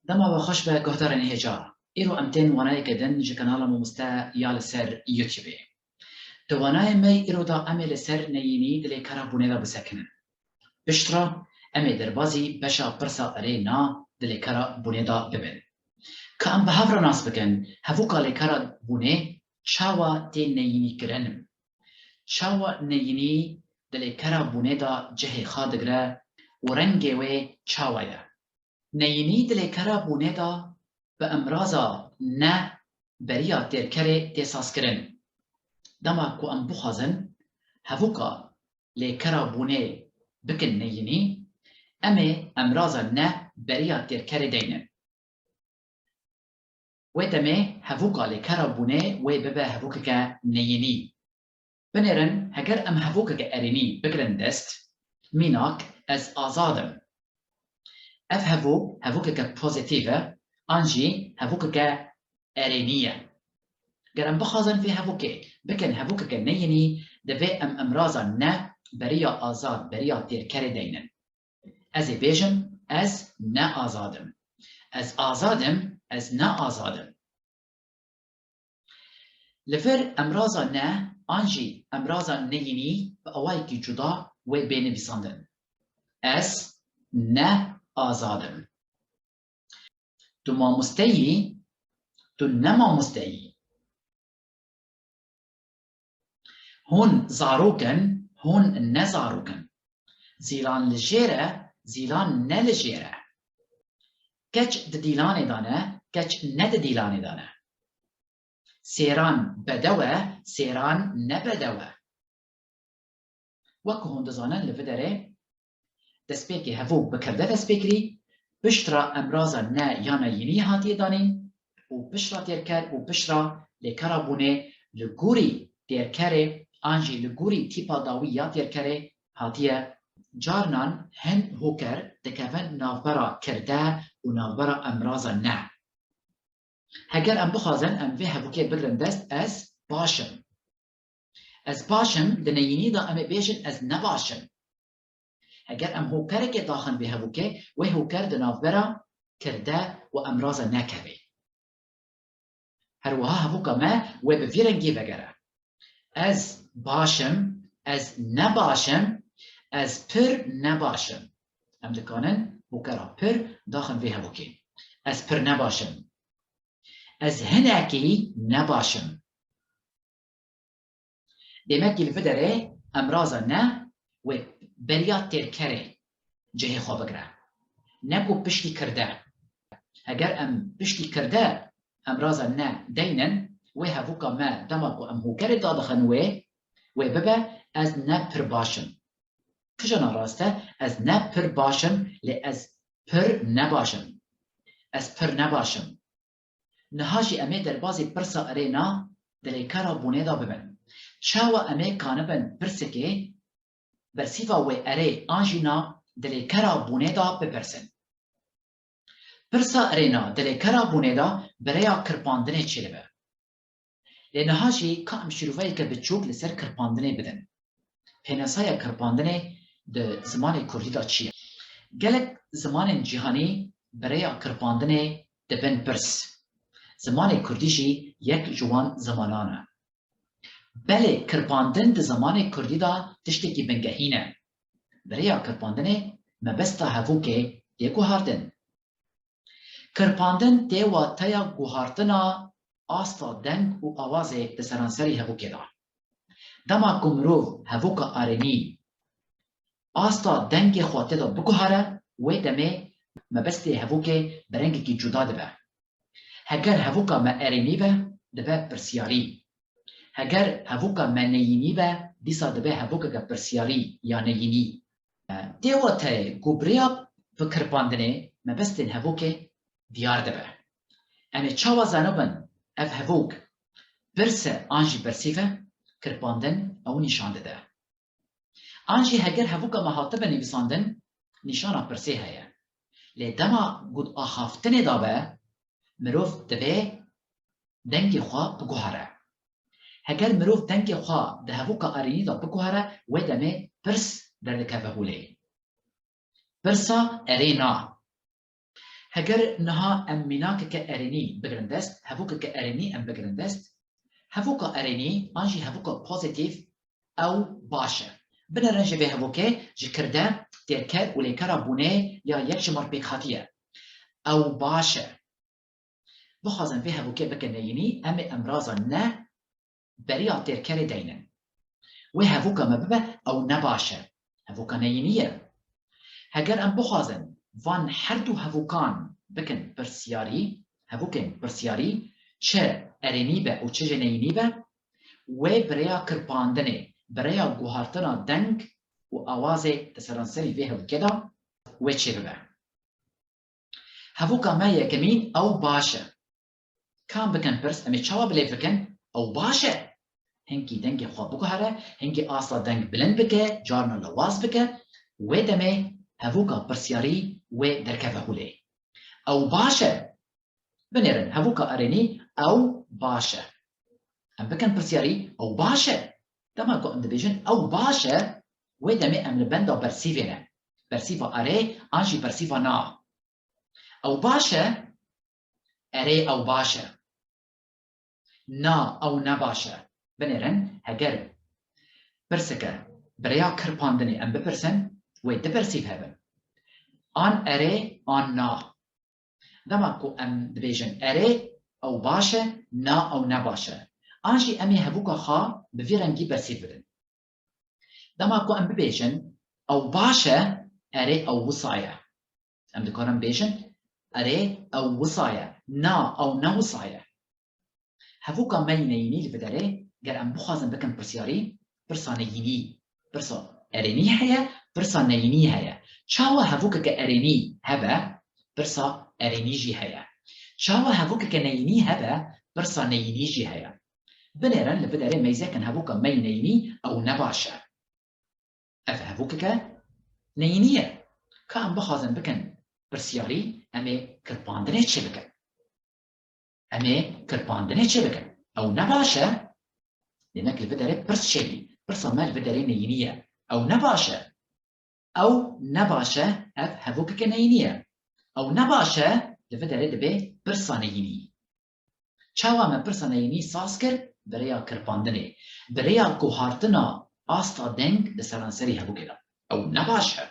دما بخش به گهدارن هجا ایرو امتن وانای کدن جه کانال ممستا یال سر یوتیوبه توانای می ایرو دا امل سر نیینی دلی کرابونه دا بسکنن بشترا امی دربازی بشا پرسا اره نا دلی کرابونه دا ببن که ام به هفر ناس بکن هفوکا لی کرابونه چاوا تی نیینی کرنم چاوا نیینی دلی کرابونه دا جه خادگره و رنگه و چاوایه نیینی دلی کرابونه دا به امرازا نه بریا ترکره تساس کرن دما کو ام بخازن هفوکا لی کرابونه بکن نیینی امی امرازا نه بریا ترکره دینن و دمه هفوکا لی کرابونه و ببه هفوکا که نیینی بنرن هگر ام هفوکا که ارینی بگرن دست میناک از آزادم اف هفوکا که پوزیتیوه آنجی هفوکا که ارینیه گرم بخازن في هفوكي بكن هفوكك نيني دفي امرازا نه بريا آزاد بريا تيركر دينن از بيجم از نه آزادم از آزادم از نه آزادم لفر امرازا نه آنجي امرازا نيني بأواي كي جدا و بين بيساندن از نه آزادم تو ما مستيي تو نما مستيي هون زاروكن هون نزاروكن زيلان لجيرة زيلان نلجيرة كج دديلان دانا كج ندديلان دانا سيران بدوة سيران نبدوة وكو هون دزانن لفدره دسبيكي هفوك بكرده دسبيكري بشترا امرازا نا يانا يني هاتي دانين و بشترا تيركر و بشترا لكرابونه لغوري تيركره آنجی لگوری تیپا داوی یا تیرکره هاتیه جارنان هن هوکر دکفن نافبرا کرده و نافبرا امرازا نه هگر ام بخوازن ام وی هفوکه بگرن دست از باشم از باشم دنینی دا ام بیشن از نباشم هگر ام هوکره که داخن وی هفوکه و هوکر دنافبرا کرده و امرازا نکوه هر وها هفوکه ما و بفیرنگی وگره از باشم از نباشم از پر نباشم هم دکانن بکرا پر داخل وی هبوکی از پر نباشم از هنکی نباشم demek الفدره امرازا نه و بریات ترکره جه خواب گره نکو پشتی کرده اگر ام پشتی کرده امرازا نه دینن و هفوکا ما دماغو ام هوکر دادخن و ببه از نپر باشم کجانا راسته از نپر باشم لی از پر نباشم از پر نباشم نهاجی امی در بازی پرسا ارینا دلی کرا بونه دا ببن چاوا امی کانبن پرسکه برسیفا و اری آنجینا دلی کرا بونه دا بپرسن پرسا ارینا دلی کرا بونه دا بریا کرپاندنه چیلی به لنهاجی کام شروعی که بچوک لسر کرپاندنه بدن پیناسای کرپاندنه ده زمان کردی دا چیه گلک زمان جهانی برای کرپاندنه دبن پرس زمان کردی جی یک جوان زمانانه بله کرپاندن ده زمان کردی دا تشتکی بنگهینه برای کرپاندنه مبستا هفوکه ده گوهاردن کرپاندن ده واتایا گوهاردنا آستا دنگ و آوازه ده سرانسری هفوکه دا دما کمرو هفوکا آرنی آستا دنگ خواته دا بگوهاره و دمه مبسته هفوکه برنگی که جدا ده هگر هفوکا ما آرنی به ده پرسیاری هگر هفوکا ما نیینی به دیسا ده هفوکا که پرسیاری یا نیینی دیواته گوبریا بکرپاندنه مبسته هفوکه دیار ده اما چاوا زنوبن اف هفوک برسه آنجی برسیفه کرپاندن او نشان ده آنجی هگر هفوکا مهاتبه نویساندن نشانا برسه هیا لی دما گود آخافتن دابه مروف دبه دنگی خواه بگوهره هگر مروف دنگی خواه ده هفوکا آرینی دا بگوهره و دمه پرس در دکه بهوله پرسا ارینا هەگەر نها ئەم میناکەکە ئەرێنی بگرندەست هەڤووکەکە ئەرێنی ئەم بگرندەست هەڤووکە ئەرێنی ئانژی هەڤووکە پۆزیتیڤ ئەو باشە بنەرن ji vê hevokê ji kirde têrker û lêkera bûnê ya yek ji mar pêkhatiye ew baş e bixwazin vê hevokê bikin neyînî em ê emraza ne beriya têrkerê deynin wê hevûka me bibe ew ne baş e hevûka neyînî ye heger em bixwazin van her du hevûkan bikin pirsyarî hevûkên pirsyarî çi erênî be û çi ji neyînî be wê birêya kirpandinê birêya guhartina deng û awazê di seranserî vê hevûkê de wê çê bibe hevûka me yekemîn ew baş e kam bikin pirs em ê çawa bilêv bikin ew baş e hingî dengê xwe biguhere hingî asla deng bilind bike carna lewaz bike wê demê hevûka pirsyarî wê derkeve hûlê ew baş e binêrin hevûka erênî ew baş e em bikin pirsyarî ew baş e dema ku em dibêjin ew baş e wê demê em li benda bersîvê ne bersîva erê an jî bersîva na ew baş e erê ew baş e na ew ne baş e binêrin heger pirseke birêya kirpandinê em bipirsin wê di bersîv hebin an erê an na dema ku em dibêjin erê ew baş e na ew ne baş e an jî em ê hevûka xwe bi vî rengî bersîv bidin dema ku em bibêjin ew baş e erê ew wisa ye em dikarin bêjin erê ew wisa ye na ew ne wisa ye hevûka me neyînî li vê derê ger em bixwazin bikin pirsyarî pirsa neyînî pirsa erênî heye pirsa neyînî heye çawa hevûkeke erênî hebe pirsa erênî jî heye çawa hevûkeke neyînî hebe pirsa neyînî jî heye binêrin li vê derê meyzekin hevûka me neyînî ew ne baş e ev hevûkeke neyînî ye ka em bixwazin bikin pirsyarî em ê kirpandinê çê bikin em ê kirpandinê çê bikin ew ne baş e demek li vê derê pirs çêbî pirsa me li vê derê neyînî ye ew ne baş e ew ne baş e ev hevûkeke neyînî ye ew ne baş e li vê derê dibe pirsa neyînî çawa me pirsa neyînî saz kir birêya kirpandinê birêya guhartina asta deng di seranserî hevûkê de ew ne baş e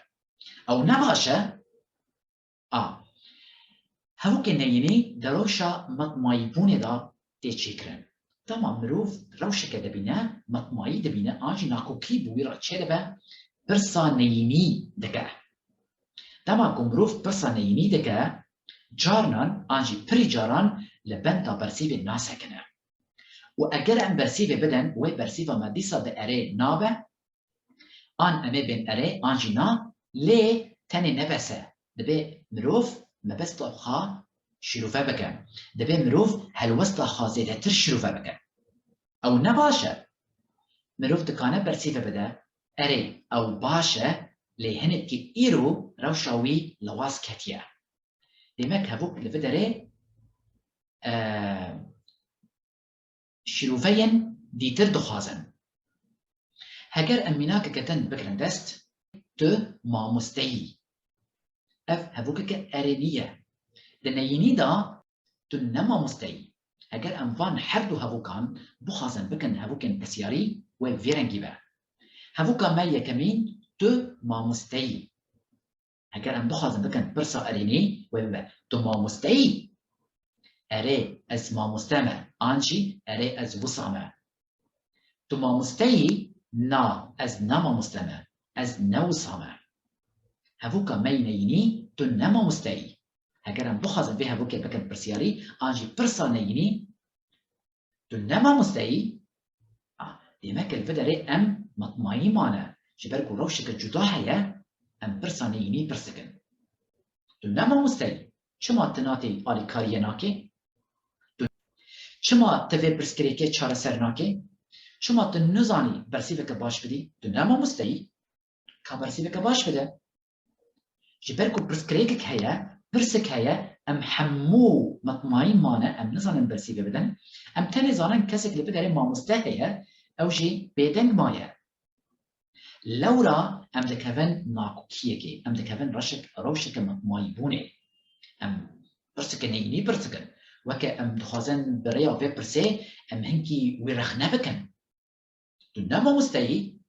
ew ne baş e hevûkên neyînî di rewşa matmayîbûnê de tê çêkirin dema mirov rewşeke dibîne matmayî dibîne an jî nakokî bi wî re çê dibe pirsa neyînî dike dema ku mirov pirsa neyînî dike carnan an jî pirî caran li benda bersîvê nasekine û eger em bersîvê bidin wê bersîva me dîsa di erê nabe an em ê bên erê an jî na lê tenê nebese dibe mirov mebesta xwe şîrove bike dibe mirov helwesta xwe zêdetir şîrove bike ew ne baş e mirov dikane bersîve bide erê ew baş e lê hinekî îro rewşa wî lewaz ketiye demek hevûk li vê derê şîroveyên dîtir dixwazin heger em mînakeke din bikirin dest tu mamosteyî ev hevûkeke erênî ye di neyînî de tu ne mamosteyî heger em van her du hevûkan bixwazin bikin hevûkên pirsyarî wê vê rengî be hevûka me yekemîn tu mamosteyî heger em bixwazin bikin pirsa erênî wê bibe tu mamosteyî erê ez mamoste me an jî erê ez wisa me tu mamosteyî na ez ne mamoste me ez ne wisa me hevûka me neyînî tu ne mamosteyî heger em bixwazin vê hevûkê bikin pirsyarî an jî pirsa neyînî tu ne mamosteyî demek li vê derê em matmayî mane ji ber ku rewşeke cuda heye em pirsa neyînî pirs dikin tu ne mamosteyî çima tu natê alîkariyê nakê çima tu vê pirskirêkê çareser nakê çima tu nizanî bersîveke baş bidî tu ne mamosteyî ka bersîveke baş bide ji ber ku pirskirêkek heye pirsek heye em hemû matmayî mane em nizanin bersîvê bidin em tenê zanin kesek li vê derê mamoste heye ew jî bêdeng maye lewra em dikevin nakokiyekê em dikevin rewşeke matmayîbûnê ام برسكن نيني برسكن وكا ام دخوازن بريا وفي برسي ام هنكي ويرخنا بكن دنما مستيي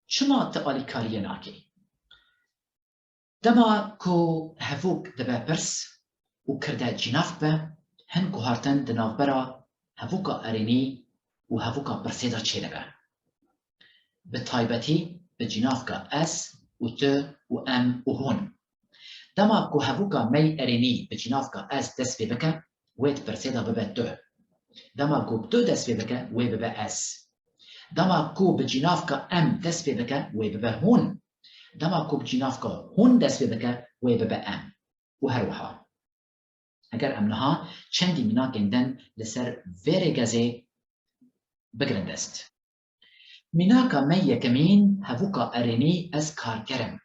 شما تقالي كاريا ناكي دما كو هفوك دبا برس وكردا جناف با هن هارتن دناف برا هفوكا اريني وهفوكا برسيدا تشيدبا بطايبتي بجنافكا اس وت وام وهون دما كو هفوكا مي اريني بجنافكا اس دس ببكا ويت برسيدا ببا تو دما كو تو دس ببكا وي ببا اس دما كو بجنافكا ام دس ببكا وي ببا هون دما كو بجنافكا هون دس ببكا وي ببا ام وهروها اگر امنها چندی منا گندن لسر ویره گزه بگرندست میناکا می یکمین هفوکا ارینی از کارکرم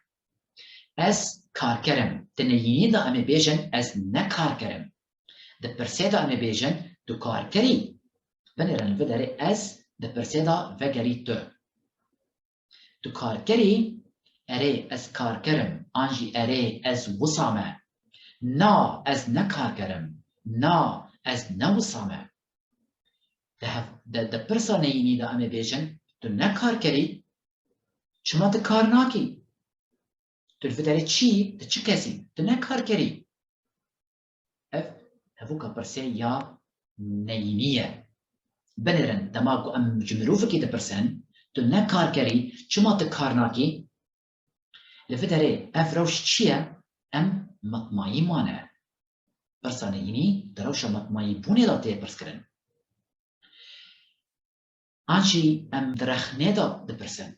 از کارکرم دنیینی دا امی بیجن از نکارکرم ده پرسیدا امی بیجن دو کارکری بنرن وداره از ده پرسیدا وگری دو کارکری اره از کارکرم آنجی اره از وصامه نا از نکارکرم نا از نوصامه ده پرسا نینی دا امی بیجن تو نکار کری شما تو کار ناکی تو الفتره چی؟ تو چه کسی؟ تو نکار کری هفوکا پرسه یا نینیه بنرن دماغو ام جمروفکی ده پرسن تو نکار کری شما تو کار ناکی الفتره روش چیه؟ ام مطمعی مانه پرسا نینی دروش مطمعی بونه دا ته پرس کرن آنچی ام درخنه دا دپرسن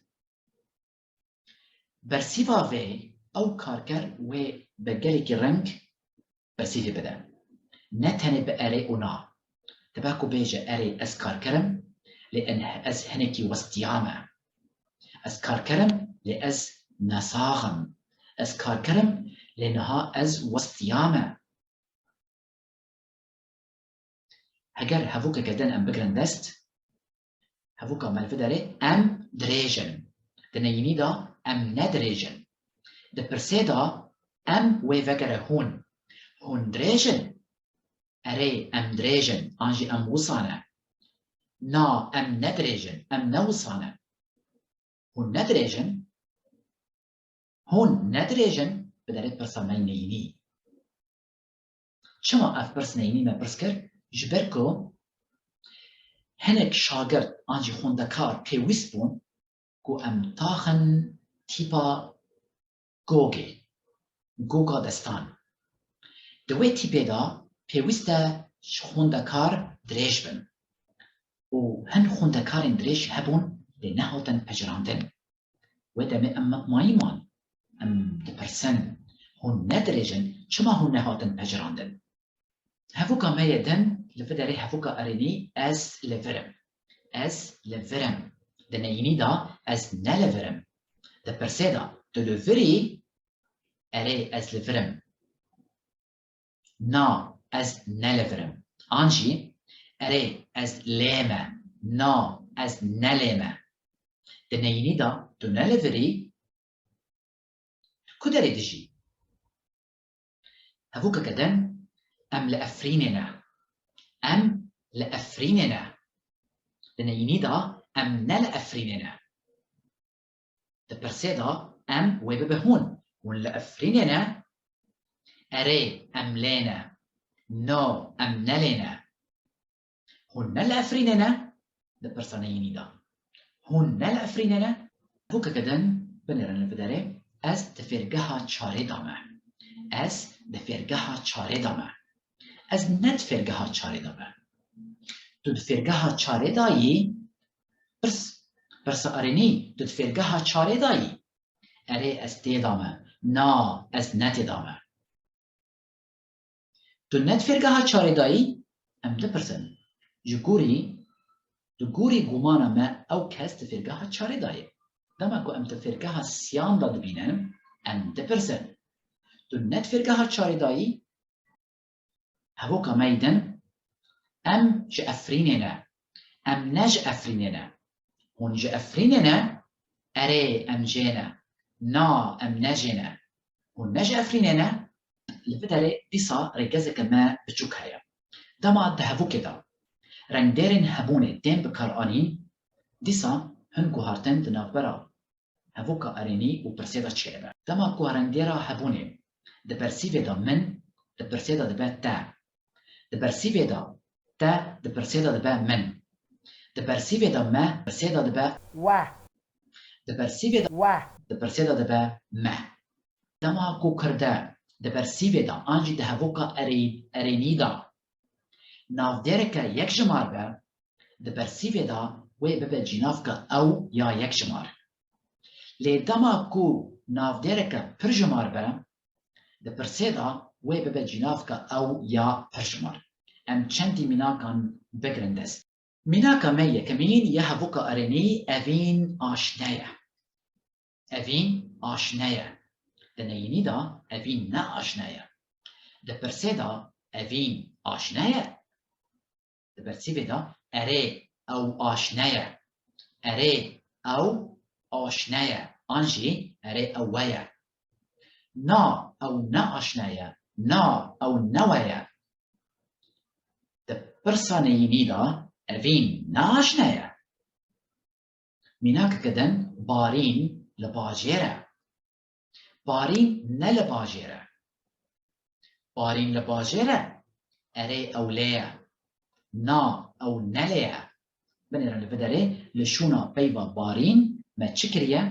برسیفا وی او کارکر وی بگلی که رنگ برسیفی بده نه تنه به اره اونا تباکو بیجه اره از کارکرم لأن از هنکی وستیامه از کارکرم لأز نساغم از کارکرم لأنها از وستیامه اگر هفوک کدن ام بگرن دست هفوكا مالفداري ام دريجن دنيني دا ام ندريجن ده برسيدا ام ويفكر هون دريجن اري ام دريجن انجي ام وصانه نا ام ندريجن ام نوصانه هون ندريجن بداري برسا نيني شما اف برس نيني ما برسكر جبركو هنك شاگرد آنجی خوندکار پیوست بون کو ام تاخن تیپا گوگا دستان دوی تیپه دا پیوست خوندکار دریج بن و هن خوندکارین دریج هبون لنهاتن پجراندن و دمه ام مطمئیمان ام دپرسن هون ندریجن چما هون نهاتن پجراندن هفوکا میدن لفداري هفوكا أريني از لفرم دنيني دا از نلفرم دا برسيدا دلوفري أري از لفرم نا از نلفرم آنجي أري از ليمة نا از نليمة دنيني دا دنلفري كدري دجي هفوكا كدن أم لأفريننا ام لأفريننا دنيني دا ام نلأفريننا دبرسيدا ام ويببهون ولأفريننا أري ام لينا نو ام نلينا هون نلأفريننا دبرسانيني دا هون نلأفريننا بوكا كدن بنرن الفداري از دفرقها چاره دامه از دفرقها چاره دامه از ند فرگه چاره دامه تو فرگه چاره دایی برس ارینی تو فرگه چاره دایی اره از تی دامه نا از نت دامه تو ند فرگه چاره دایی ام ده پرسن جگوری گمانه ما او کس فرگه چاره دایی دما کو ام فرگه سیان داد بینم ام ده پرسن تو ند فرگه چاره دایی هفوكا ميدن ام جأفريننا ام نجأفريننا هون جأفريننا اري ام جينا نا ام نجنا هون نجأفريننا لفتره دیسا ریگزک ما بچوک هیا دما دهوو کدا رنگدرین هبونه دین بکار آنین دیسا هن گوهارتن دنافبرا هەڤووکە ئەرێنی و پرسێدا چێرەبە دەما گوارەندێرا هەبوونێ دەپەرسیڤێدا من دەپرسێدا دەبێت تا دەپەرسیڤێدا تا دەپرسێدا دەبێت من دەپەرسیڤێدا مە پرسێدا دەبێت وا دەپەرسیڤێدا وا دەپرسێدا دەبێت مە دەما گوکردە دەپەرسیڤێدا ئانجی دە هەڤووکە ئەرێنیدا ناودێرێکە یەک ژمار بە دەپەرسیڤێدا وێ ببێت جینافکە ئەو یا یەک ژمار لێ دەما کو ناودێرێکە پر ژمار بە دەپرسێدا وێ ببێت جینافکە ئەو یا پر ژمار ئەم چەندی میناکان بگرن دەست میناکە مە یەکەمین یە هەڤووکە ئەرێنی ئەڤین ئاشنەیە ئەڤین ئاشنەیە دەنەیینیدا ئەڤین نە ئاشنەیە دەپرسێدا ئەڤین ئاشنەیە دەپرسیڤێدا ئەرێ ئەو ئاشنەیە ئەرێ ئەو ئاشنەیە ئانژی ئەرێ ئەوەیە نا ئەو نە ئاشنەیە نا ئەو نەوەیە دەپرسا نەیینیدا ئەڤین ناشنەیە میناکەکەدەن بارین لە باژێرە بارین نە لە باژێرە بارین لە باژێرە ئەرێ ئەولەیە نا ئەو نەلەیە بنێرە لە بدەرێ لە شوونا پەیڤە بارین مە چ کریە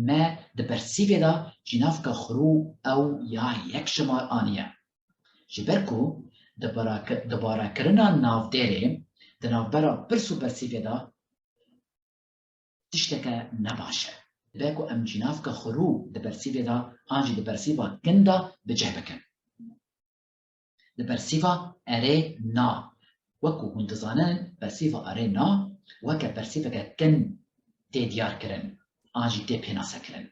مە دەپەرسیڤێدا جینافکە خڕوو ئەو یا یەک ژمار ئانیە ji ber ku dibarekirina navdêrê di navbera pirs û bersîvê de tişteke ne baş e dibe ku em cînavka xurû di bersîvê de an jî di bersîva kin de bicih bikin di bersîva erê na wekû hûn dizanin bersîva erê na weke bersîveke kin tê diyar kirin an jî tê pênase kirin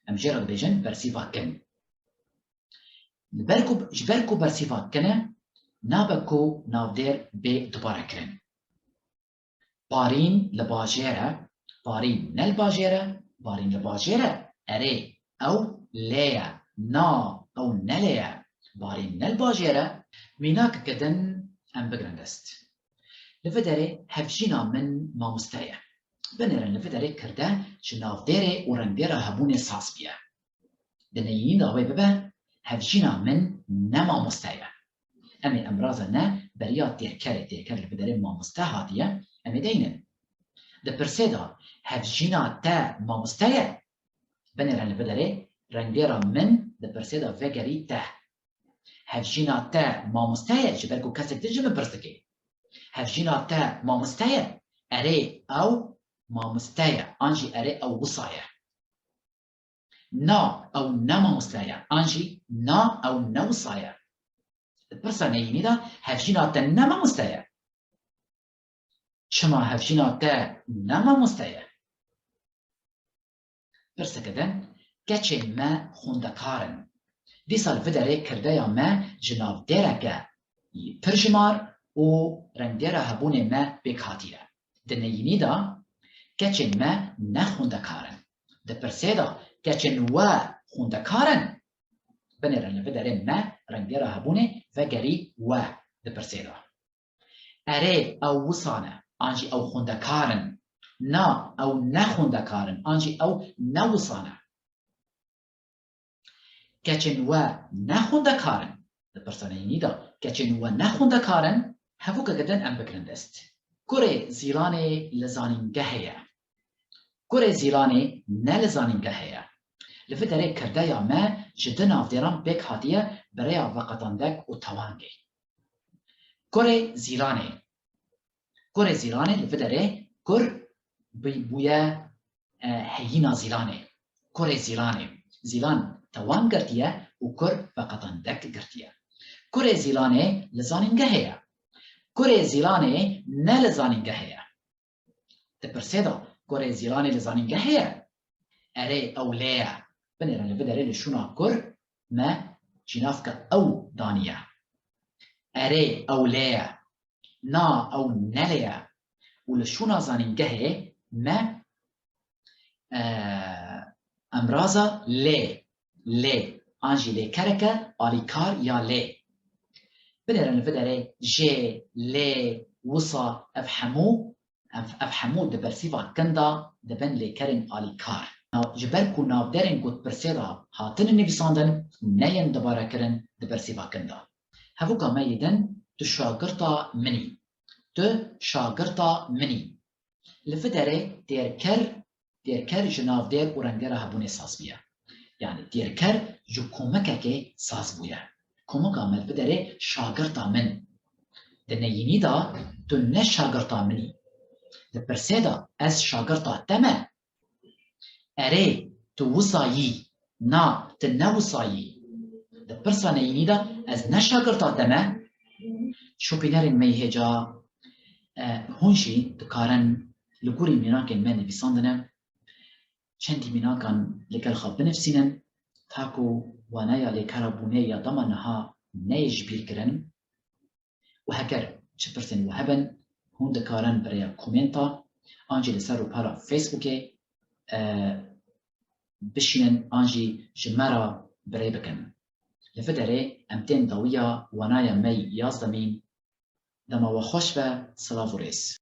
em jê re dibêjin bersîva kin ji ber ku bersîva kin e nabe ku navdêr bê dubare kirin barîn li bajêre barîn ne li bajêre barîn li bajêre erê ew lêye na ew nelêye barîn ne li bajêre mînakeke din em bigirin dest li vê derê hevjîna min mamoste ye binêrin li vê derê kirde ji navdêrê û rengdêra hebûnê sas bîye di neyînî de wê bibe hevjîna min ne mamoste ye em ê emraza ne beriya têrkerê têrker li vê derê mamoste hatiye em ê deynin di pirsê de hevjîna te mamoste ye binêrin li vê derê rengdêra min di pirsê de vegerî te hevjîna te mamoste ye ji ber ku kesek din ji min pirs dike hevjîna te mamoste ye erê ew mamoste ye an jî erê ew wisa ye na ew ne mamoste ye an jî na ew ne wisa ye di pirsa neyînî de hevjîna te ne mamoste ye çima hevjîna te ne mamoste ye pirseke din keçên me xwendekar in dîsa li vê derê kirdeya me ji navdêreke pir jimar û rengdêra hebûnê me pêk hatiye di neyînî de keçên me ne xwendekar in di pirsê de keçên we xwendekar in binêrin li vê derê me rengdêra hebûnê vegerî we di pirsê de erê ew wisa ne an jî ew xwendekar in na ew ne xwendekar in an jî ew ne wisa ne keçên we ne xwendekar in di pirsa neyînî de keçên we ne xwendekar in hevûkeke din em bigirin dest kurê zîlanê li zanîngehê ye kurê zîlanê ne li zanîngehê ye li vê derê kirdeya me ji di navdêran pêk hatiye bereya veqetandek û tewangê kurê zîlanê li vê derê kur bûye heyîna zîlanê kurê zîlan tewang girtiye û kur veqetandek girtiye kurê zîlanê li zanîngehê ye kurê zîlanê ne li zanîngehê ye di pirsê de kurê zîlanê li zanîngehê ye erê ew lê ye binêrin li vê derê li şûna kur me cînavke ew daniye erê ew lê ye na ew nelê ye û li şûna zanîngehê me emraza lê آنجی لی کرکه آلیکار یا لی بنرن فدره جه لی وصا افهمو دبرسیفا کندا دبن لی کرن آلیکار جبر کو نافدرن گوت برسیدا هاتن نویساندن نین دباره کرن دبرسیفا کندا هفو کامه یدن تو شاگرتا منی تو شاگرتا منی لفدره دیرکر جنافدر ورنگره هبون ساز بیا yani دیرکر جو کمکه که ساز بویا کمک عمل بدره شاگرتا من دنیینی دا تو نه شاگرتا منی ده پرسیدا از شاگرتا تمه اره تو وصایی نا تو نه وصایی ده پرسا نینی دا از نه شاگرتا تمه شو بینرین میهجا هونشی دکارن لگوری میناکن من نویساندنه چندی میناکن لگل خواب بنفسینن تاکو وانایا لکاربونه یا دمانها نیج بیر کرن و هکر چه پرسن و هبن هون دکارن برای کومنتا آنجی لسر رو پارا فیسبوکه بشینن آنجی جمرا برای بکن لفدره امتن داویا وانایا می یازدمین دما و خوش و سلاف و ریس